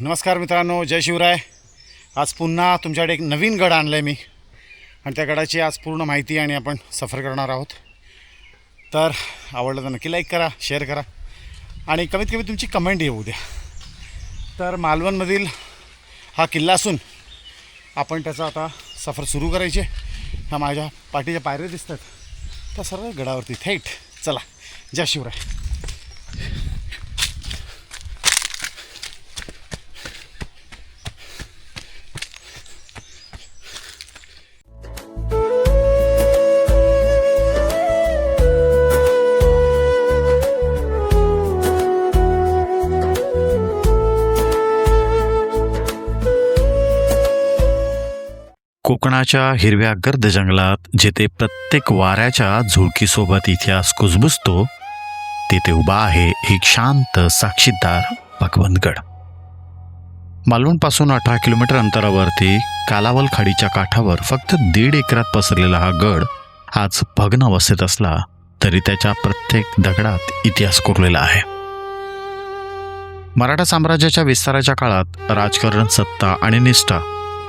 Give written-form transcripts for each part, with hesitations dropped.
नमस्कार मित्रांनो, जय शिवराय. आज पुन्हा तुमच्याकडे एक नवीन गड आणलं आहे मी आणि त्या गडाची आज पूर्ण माहिती आणि आपण सफर करणार आहोत. तर आवडलं तर नक्की लाईक करा, शेअर करा आणि कमीत कमी तुमची कमेंट येऊ द्या. तर मालवणमधील हा किल्ला असून आपण त्याचा आता सफर सुरू करायचे. ह्या माझ्या पाठीच्या पायऱ्या दिसतात त्या सर्व गडावरती थेट. चला, जय शिवराय. कोकणाच्या हिरव्या गर्द जंगलात जिथे प्रत्येक वाऱ्याच्या झुळकीसोबत इतिहास कुजबुजतो, तिथे उभा आहे एक शांत साक्षीदार भगवंतगड. मालवणपासून 18 किलोमीटर अंतरावरती कालावल खाडीच्या काठावर फक्त 1.5 एकरात पसरलेला हा गड आज भग्न अवस्थेत असला तरी त्याच्या प्रत्येक दगडात इतिहास कोरलेला आहे. मराठा साम्राज्याच्या विस्ताराच्या काळात राजकारण, सत्ता आणि निष्ठा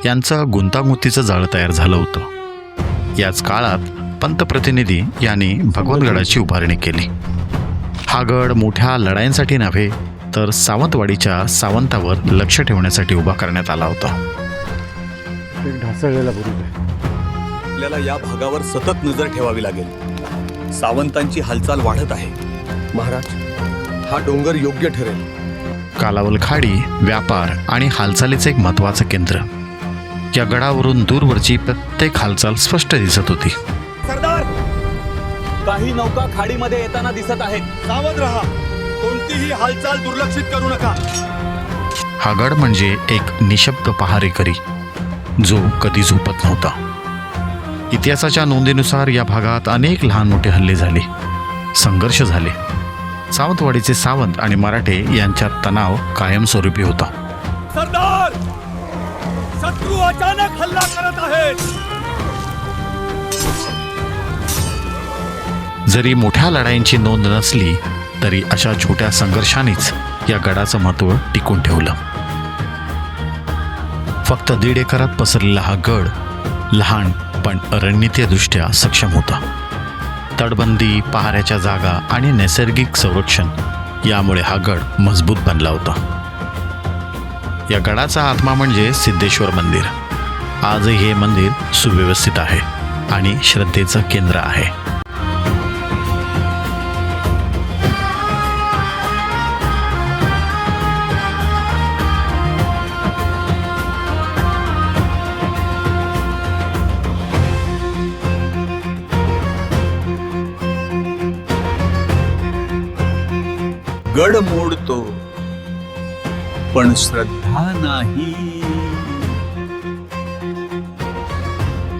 यांचं गुंतागुंतीचं जाळं तयार झालं होतं. याच काळात पंतप्रतिनिधी यांनी भगवंतगडाची उभारणी केली. हा गड मोठ्या लढाईंसाठी नव्हे तर सावंतवाडीच्या सावंतावर लक्ष ठेवण्यासाठी उभा करण्यात आला होता. एक ढासळलेला बुरुज आहे. आपल्याला या भागावर सतत नजर ठेवावी लागेल. सावंतांची हालचाल वाढत आहे. महाराज, हा डोंगर योग्य ठरेल. कालावल खाडी व्यापार आणि हालचालीचं एक महत्त्वाचं केंद्र. या गडावरून दूरवरची प्रत्येक हालचाल स्पष्ट दिसत होती. सरदार, काही नौका खाडीमध्ये येताना दिसत आहेत. सावध रहा, कोणतीही हालचाल दुर्लक्षित करू नका. हा गड म्हणजे एक निशब्द पहारेकरी जो कधी झोपत नव्हता. इतिहासाच्या नोंदीनुसार या भागात अनेक लहान मोठे हल्ले झाले, संघर्ष झाले. सावंतवाडीचे सावंत आणि मराठे यांच्यात तणाव कायमस्वरूपी होता. सरदार, शत्रू अचानक हल्ला करत आहेत. जरी मोठ्या लढाईंची नोंद नसली तरी अशा छोट्या संघर्षांनीच या गडाचं महत्त्व टिकून ठेवलं. फक्त 1.5 एकरात पसरलेला हा गड लहान पण रणनीतीयदृष्ट्या सक्षम होता. तटबंदी, पहाऱ्याच्या जागा आणि नैसर्गिक संरक्षण यामुळे हा गड मजबूत बनला होता. या गडाचा आत्मा म्हणजे सिद्धेश्वर मंदिर. आजही हे मंदिर सुव्यवस्थित आहे आणि श्रद्धेचं केंद्र आहे. गड मोडतो पण श्रद्धा नाही.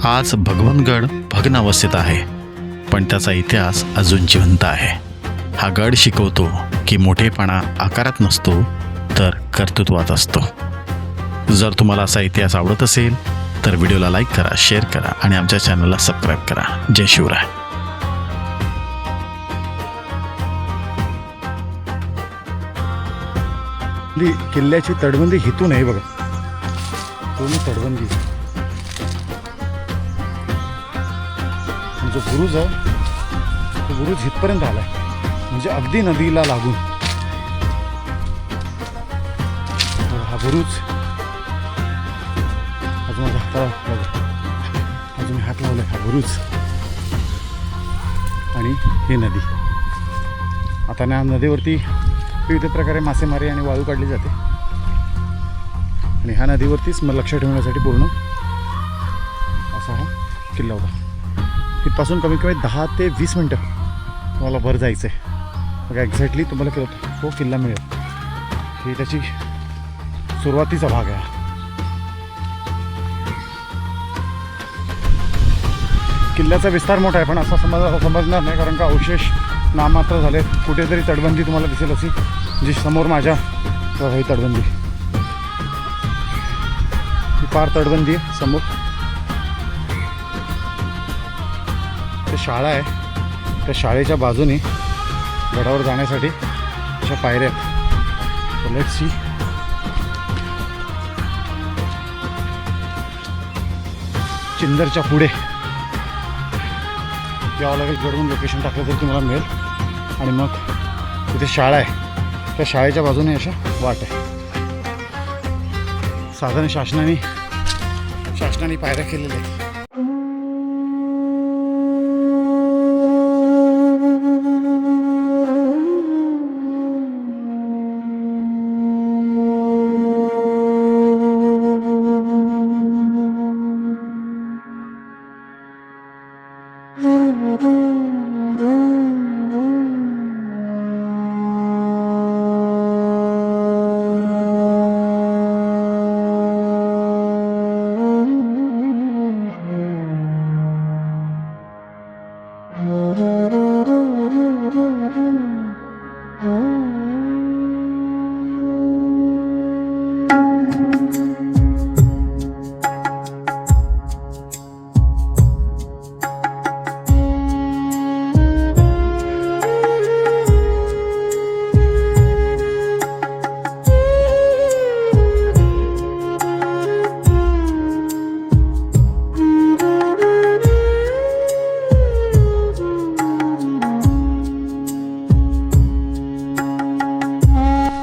आज भगवंतगड भग्न अवस्थेत आहे पण त्याचा इतिहास अजून जिवंत आहे. हा गड शिकवतो की मोठेपणा आकारात नसतो तर कर्तृत्वात असतो. जर तुम्हाला असा इतिहास आवडत असेल तर व्हिडिओला लाईक करा, शेअर करा आणि आमच्या चॅनलला सबस्क्राईब करा. जय शिवराय. किल्ल्याची तटबंदी हितून आहे बघा, पूर्ण तटबंदी. जो बुरुज आहे तो बुरुज हितपर्यंत आलाय, म्हणजे अगदी नदीला लागून. हा बुरुज अजून माझ्या हाताला अजून मी हात लावलाय. हा बुरुज आणि ही नदी. आता ना नदीवरती विविध प्रकारे मासेमारी आणि वाळू काढली जाते आणि ह्या नदीवरतीच मग लक्ष ठेवण्यासाठी पूर्ण असा हा किल्ला होता. तिथपासून कमीत कमी 10 ते 20 मिनटं तुम्हाला वर जायचं आहे. मग एक्झॅक्टली तुम्हाला तो किल्ला मिळेल. ही त्याची सुरुवातीचा भाग आहे. किल्ल्याचा विस्तार मोठा आहे पण असा समजणार नाही, कारण का अवशेष नाममात्र झाले. कुठेतरी तटबंदी तुम्हाला दिसेल अशी, जी समोर माझ्या ही तटबंदी, ही पार तटबंदी आहे समोर. ते शाळा आहे, त्या शाळेच्या बाजूने गडावर जाण्यासाठी अशा पायऱ्या आहेत. लेट्स सी चिंदरच्या पुढे यावं लागेल. गडवून लोकेशन टाकलं तर तुम्हाला मिळेल. आणि मग तिथे शाळा आहे, त्या शाळेच्या बाजूने अशा वाट आहे. साधारण शासनाने पायऱ्या केलेल्या आहेत.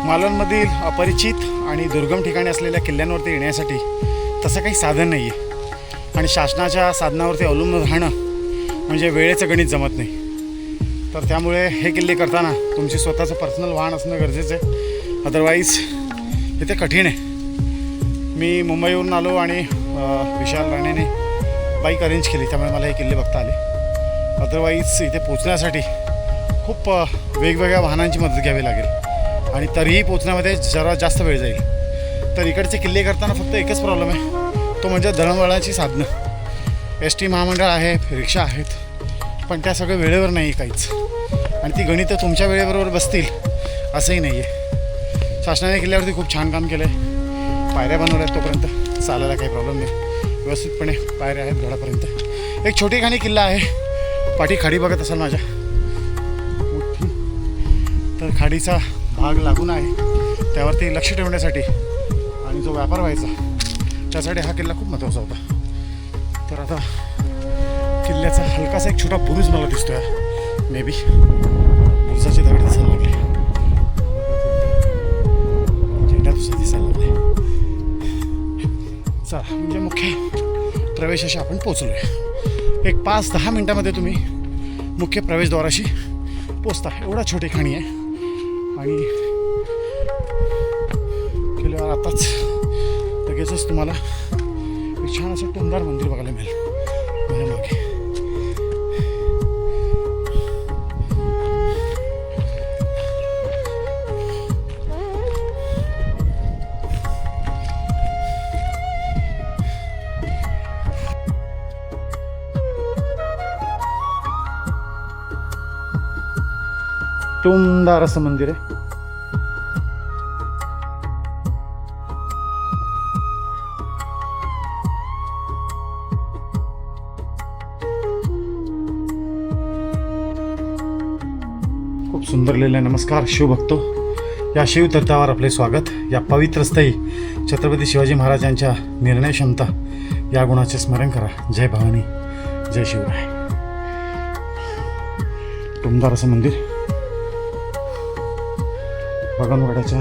मालवणमधील अपरिचित आणि दुर्गम ठिकाणी असलेल्या किल्ल्यांवरती येण्यासाठी तसं काही साधन नाही आहे. आणि शासनाच्या साधनावरती अवलंबून राहणं म्हणजे वेळेचं गणित जमत नाही. तर त्यामुळे हे किल्ले करताना तुमची स्वतःचं पर्सनल वाहन असणं गरजेचं आहे. अदरवाईज इथे कठीण आहे. मी मुंबईवरून आलो आणि विशाल राणेने बाईक अरेंज केली, त्यामुळे मला हे किल्ले बघता आले. अदरवाईज इथे पोचण्यासाठी खूप वेगवेगळ्या वाहनांची मदत घ्यावी लागेल आणि तरीही पोचण्यामध्ये जरा जास्त वेळ जाईल. तर इकडचे किल्ले करताना फक्त एकच प्रॉब्लेम आहे, तो म्हणजे दळणवळणाची साधनं. ST महामंडळ आहे, रिक्षा आहेत, पण त्या सगळ्या वेळेवर नाही काहीच. आणि ती गणितं तुमच्या वेळेबरोबर बसतील असंही नाही आहे. शासनाने किल्ल्यावरती खूप छान काम केलं आहे. पायऱ्या बनवल्या आहेत, तोपर्यंत चालायला काही प्रॉब्लेम नाही. व्यवस्थितपणे पायऱ्या आहेत गडापर्यंत. एक छोटी खाणी किल्ला आहे, पाठी खाडी बघत असाल माझ्या मोठी. तर खाडीचा भाग लागून आहे, त्यावरती लक्ष ठेवण्यासाठी आणि जो व्यापार व्हायचा त्यासाठी हा किल्ला खूप महत्त्वाचा होता. तर आता किल्ल्याचा हलकासा एक छोटा बुरुज मला दिसतो आहे. मे बी बुरुजाचे दगड दिसायला लागले, झेंडा दुसरा दिसायला लागले. चला, म्हणजे मुख्य प्रवेशाशी आपण पोचलो आहे. एक 5-10 मिनटामध्ये तुम्ही मुख्य प्रवेशद्वाराशी पोचता. एवढा छोटी खाणी आहे. आणि किल्ल्यावर आताच लगेचच तुम्हाला एक छान असं टुमदार मंदिर बघायला मिळेल माझ्या मागे. टुमदार असं मंदिर आहे. खूप सुंदर लिहिलं आहे. नमस्कार शिवभक्तो, या शिवतीर्थावर आपले स्वागत. या पवित्र स्थळी छत्रपती शिवाजी महाराजांच्या निर्णय क्षमता या गुणाचे स्मरण करा. जय भवानी, जय शिवराय. टुमदार असं मंदिर भगवानगडाच्या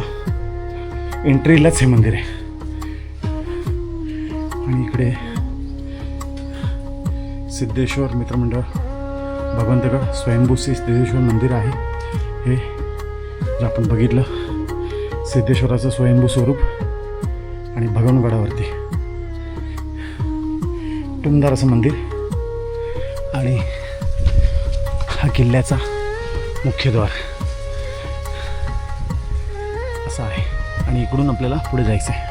एंट्रीलाच हे मंदिर आहे. आणि इकडे सिद्धेश्वर मित्रमंडळ भगवंतगड स्वयंभू सिद्धेश्वर मंदिर आहे. हे जे आपण बघितलं, सिद्धेश्वराचं स्वयंभू स्वरूप आणि भगवानगडावरती टुमदार असं मंदिर. आणि हा किल्ल्याचा मुख्यद्वार असा आहे. आणि इकडून आपल्याला पुढे जायचं आहे.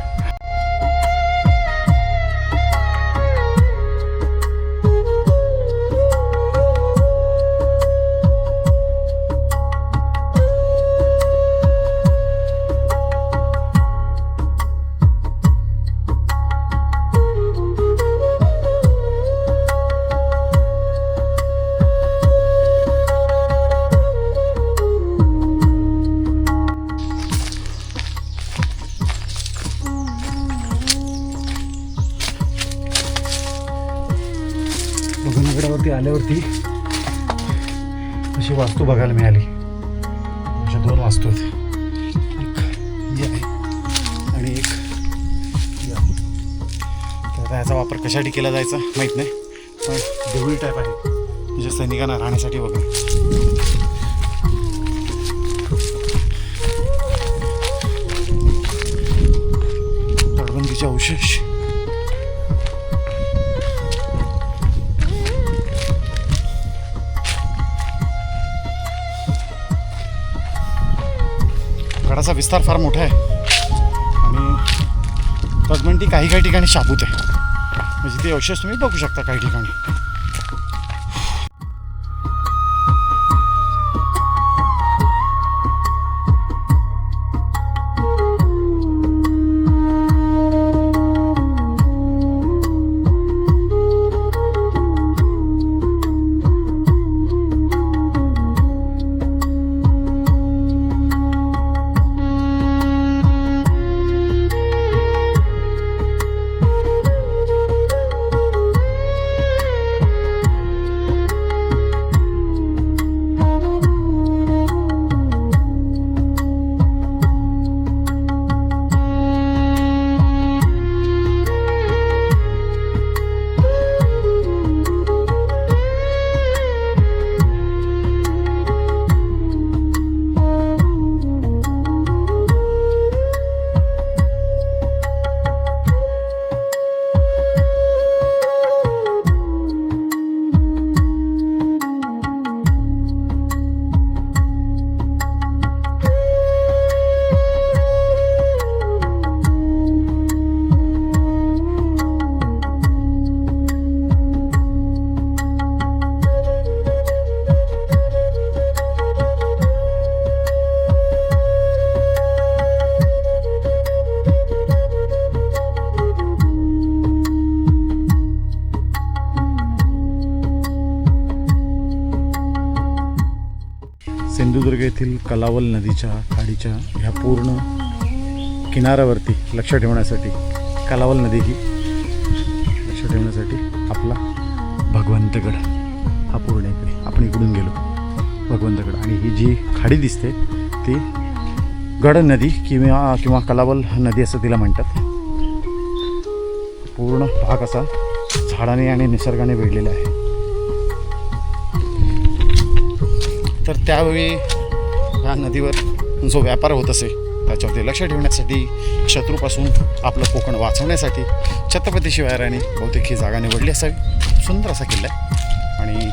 गडावरती आल्यावरती अशी वास्तू बघायला मिळाली. अशा 2 वास्तू आहेत, एक ही आहे आणि एक ही आहे. तर आता याचा वापर कशासाठी केला जायचा माहीत नाही, पण देवळी टाईप आहे म्हणजे सैनिकांना राहण्यासाठी वगैरे. तटबंदीचे अवशेष. गडाचा विस्तार फार मोठा आहे आणि तटबंदी काही काही ठिकाणी शाबूत आहे, म्हणजे ते अवशेष तुम्ही बघू शकता काही ठिकाणी. सिंधुदुर्ग येथील कलावल नदीच्या खाडीच्या ह्या पूर्ण किनाऱ्यावरती लक्ष ठेवण्यासाठी, कलावल नदी ही लक्ष ठेवण्यासाठी आपला भगवंतगड हा पूर्ण इकडे, आपण इकडून गेलो भगवंतगड, आणि ही जी खाडी दिसते ती गड नदी किंवा कलावल नदी असं तिला म्हणतात. पूर्ण भाग असा झाडाने आणि निसर्गाने वेढलेला आहे. तर त्यावेळी या नदीवर जो व्यापार होत असे त्याच्यावरती लक्ष ठेवण्यासाठी, शत्रूपासून आपलं कोकण वाचवण्यासाठी छत्रपती शिवरायांनी बहुतेक ही जागा निवडली असावी. सुंदर असा किल्ला आहे आणि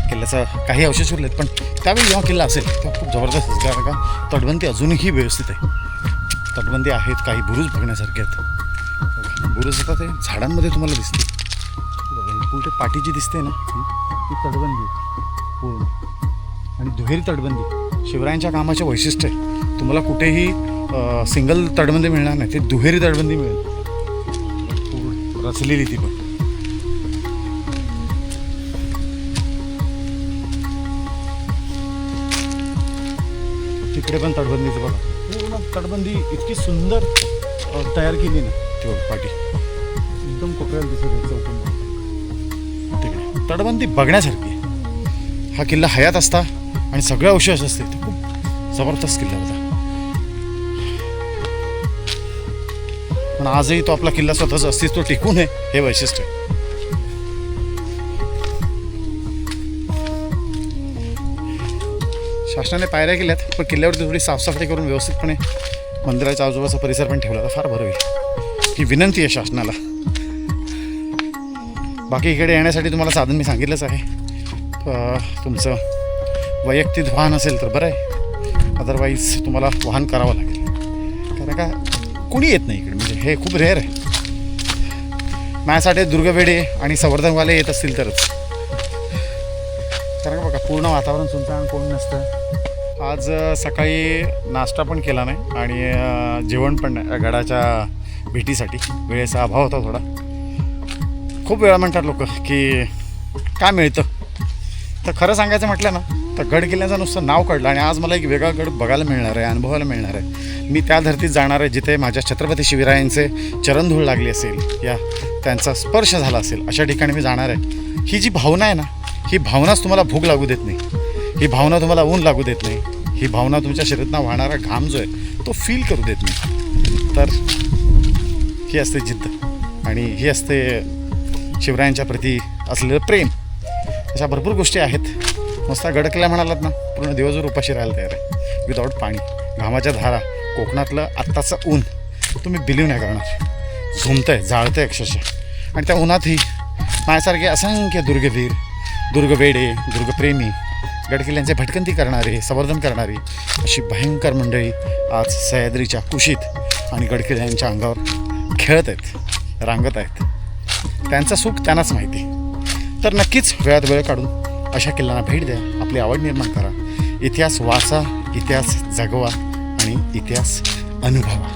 किल्ल्याचा काही अवशेष उरलेत, पण त्यावेळी जेव्हा किल्ला असेल तेव्हा खूप जबरदस्त असेल, कारण का तटबंदी अजूनही व्यवस्थित आहे. तटबंदी आहेत, काही बुरुज बघण्यासारखे आहेत. बुरुज आता ते झाडांमध्ये तुम्हाला दिसते. पुढे पाटी जी दिसते ना ही तटबंदी पूर्ण, आणि दुहेरी तटबंदी शिवरायांच्या कामाचे वैशिष्ट्य आहे. तुम्हाला कुठेही सिंगल तटबंदी मिळणार नाही, ते दुहेरी तटबंदी मिळेल, पूर्ण रचलेली ती पण. तिकडे पण तटबंदीचं बघा, पूर्ण तटबंदी इतकी सुंदर तयार केली ना ती बघा पाटी, एकदम कोपऱ्याला दिसत आहे चौकोन. तिकडे तटबंदी बघण्यासारखी आहे. हा किल्ला हयात असता आणि सगळे अवशेष असते, तर खूप जबरदस्त किल्ला होता. पण आजही तो आपला किल्ला स्वतःचं अस्तित्व टिकून आहे, हे वैशिष्ट्य आहे. शासनाने पायऱ्या केल्यात, पण किल्ल्यावरती थोडी साफसफाई करून व्यवस्थितपणे मंदिराच्या आजूबाजूचा परिसर पण ठेवला तर फार बरं होईल, ही विनंती आहे शासनाला. बाकी इकडे येण्यासाठी तुम्हाला साधन मी सांगितलंच आहे. तुमचं वैयक्तिक वाहन असेल तर बरं आहे, अदरवाईज तुम्हाला वाहन करावं लागेल, कारण का कुणी येत नाही इकडे, म्हणजे हे खूप रेअर आहे. माझ्यासाठी दुर्गवेडे आणि संवर्धनवाले येत असतील तरच, कारण का बघा पूर्ण वातावरण सुनसान, कोण नसतं. आज सकाळी नाश्ता पण केला नाही आणि जेवण पण नाही, गडाच्या भेटीसाठी वेळेचा अभाव होता थोडा. खूप वेळा म्हणतात लोक की काय मिळतं, तर खरं सांगायचं म्हटलं ना तर गड किल्ल्याचं नुसतं नाव काढलं आणि आज मला एक वेगळा गड बघायला मिळणार आहे, अनुभवायला मिळणार आहे. मी त्या धर्तीत जाणार आहे जिथे माझ्या छत्रपती शिवरायांचे चरणधूळ लागली असेल या त्यांचा स्पर्श झाला असेल, अशा ठिकाणी मी जाणार आहे. ही जी भावना आहे ना, ही भावनाच तुम्हाला भूक लागू देत नाही, ही भावना तुम्हाला ऊन लागू देत नाही, ही भावना तुमच्या शरीरातनं वाहणारा घाम जो आहे तो फील करू देत नाही. तर ही असते जिद्द आणि ही असते शिवरायांच्या प्रती असलेलं प्रेम. अशा भरपूर गोष्टी आहेत. नुसता गडकिल्ला म्हणालात ना, पूर्ण दिवसभर उपाशी राहायला तयार आहे विदाऊट पाणी. घामाच्या धारा, कोकणातलं आत्ताचं ऊन तुम्ही बिलीव नाही करणार. झुमतं आहे, जाळतं आहे अक्षरशः. आणि त्या उन्हातही माझ्यासारखे असंख्य दुर्गवीर, दुर्गवेडे, दुर्गप्रेमी, गडकिल्ल्यांचे भटकंती करणारे, संवर्धन करणारी अशी भयंकर मंडळी आज सह्याद्रीच्या कुशीत आणि गडकिल्ल्यांच्या अंगावर खेळत आहेत, रांगत आहेत. त्यांचं सुख त्यांनाच माहिती. तर नक्कीच वेळात वेळ काढून अशा किल्ल्यांना भेट द्या, आपली आवड निर्माण करा, इतिहास वाचा, इतिहास जगवा आणि इतिहास अनुभवा.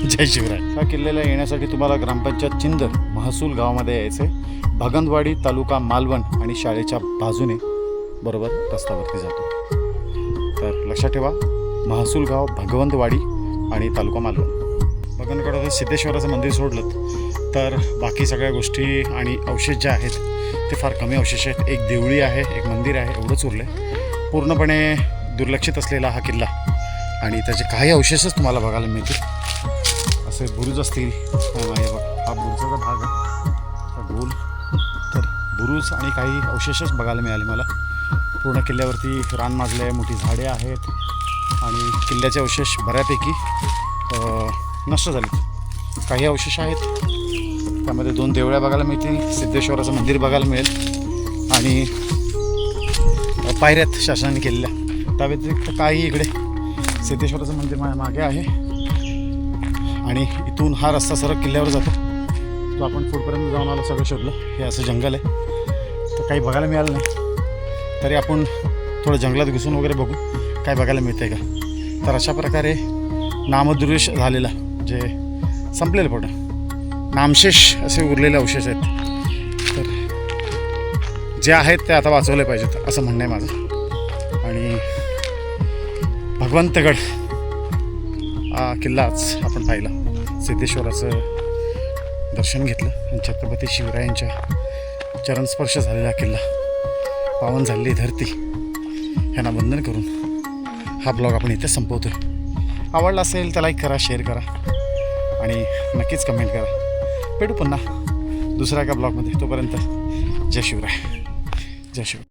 जय शिवराय. ह्या किल्ल्याला येण्यासाठी तुम्हाला ग्रामपंचायत चिंद महसूल गावामध्ये यायचे. भगंदवाडी तालुका मालवण आणि शाळेच्या बाजूने बरोबर रस्त्यावरती जातो. तर लक्षात ठेवा, महसूल गाव, भगवंतवाडी आणि तालुका मालवण. भगवानकडं सिद्धेश्वराचं मंदिर सोडलं तर बाकी सगळ्या गोष्टी आणि अवशेष जे आहेत ते फार कमी अवशेष आहेत. एक देवळी आहे, एक मंदिर आहे, एवढंच उरलं आहे. पूर्णपणे दुर्लक्षित असलेला हा किल्ला आणि त्याचे काही अवशेषच तुम्हाला बघायला मिळतील. असे बुरुज असतील, हे बघ, हा बुरुजाचा भाग आहे, हा गोल. तर बुरुज आणि काही अवशेषच बघायला मिळाले मला. पूर्ण किल्ल्यावरती रान माजले आहे, मोठी झाडे आहेत आणि किल्ल्याचे अवशेष बऱ्यापैकी नष्ट झाले. काही अवशेष आहेत, त्यामध्ये 2 देवळ्या बघायला मिळतील, सिद्धेश्वराचं मंदिर बघायला मिळेल आणि पायऱ्यात शासनाने केलेल्या. त्या व्यतिरिक्त काही इकडे सिद्धेश्वराचं मंदिर मागे आहे आणि इथून हा रस्ता सरळ किल्ल्यावर जातो. तो आपण पुढपर्यंत जाऊन आलो, सगळं शोधलं. हे असं जंगल आहे, तर काही बघायला मिळालं नाही. तरी आपण थोडं जंगलात घुसून वगैरे बघू काय बघायला मिळतं आहे का. तर अशा प्रकारे नामदृश झालेला, जे संपलेलं पण नामशेष असे उरलेले अवशेष आहेत. तर जे आहेत ते आता वाचवले पाहिजेत असं म्हणणं आहे माझं. आणि भगवंतगड हा किल्लाच आपण पाहिला, सिद्धेश्वराचं दर्शन घेतलं आणि छत्रपती शिवरायांच्या चरणस्पर्श झालेला किल्ला, पावन झालेली धरती ह्यांना वंदन करून हा ब्लॉग आपण इथे संपवतो आहे. आवडला असेल तर लाईक करा, शेअर करा आणि नक्कीच कमेंट करा. भेटू पुन्हा दुसऱ्या एका ब्लॉगमध्ये. तोपर्यंत जय शिवराय. जय शिवराय.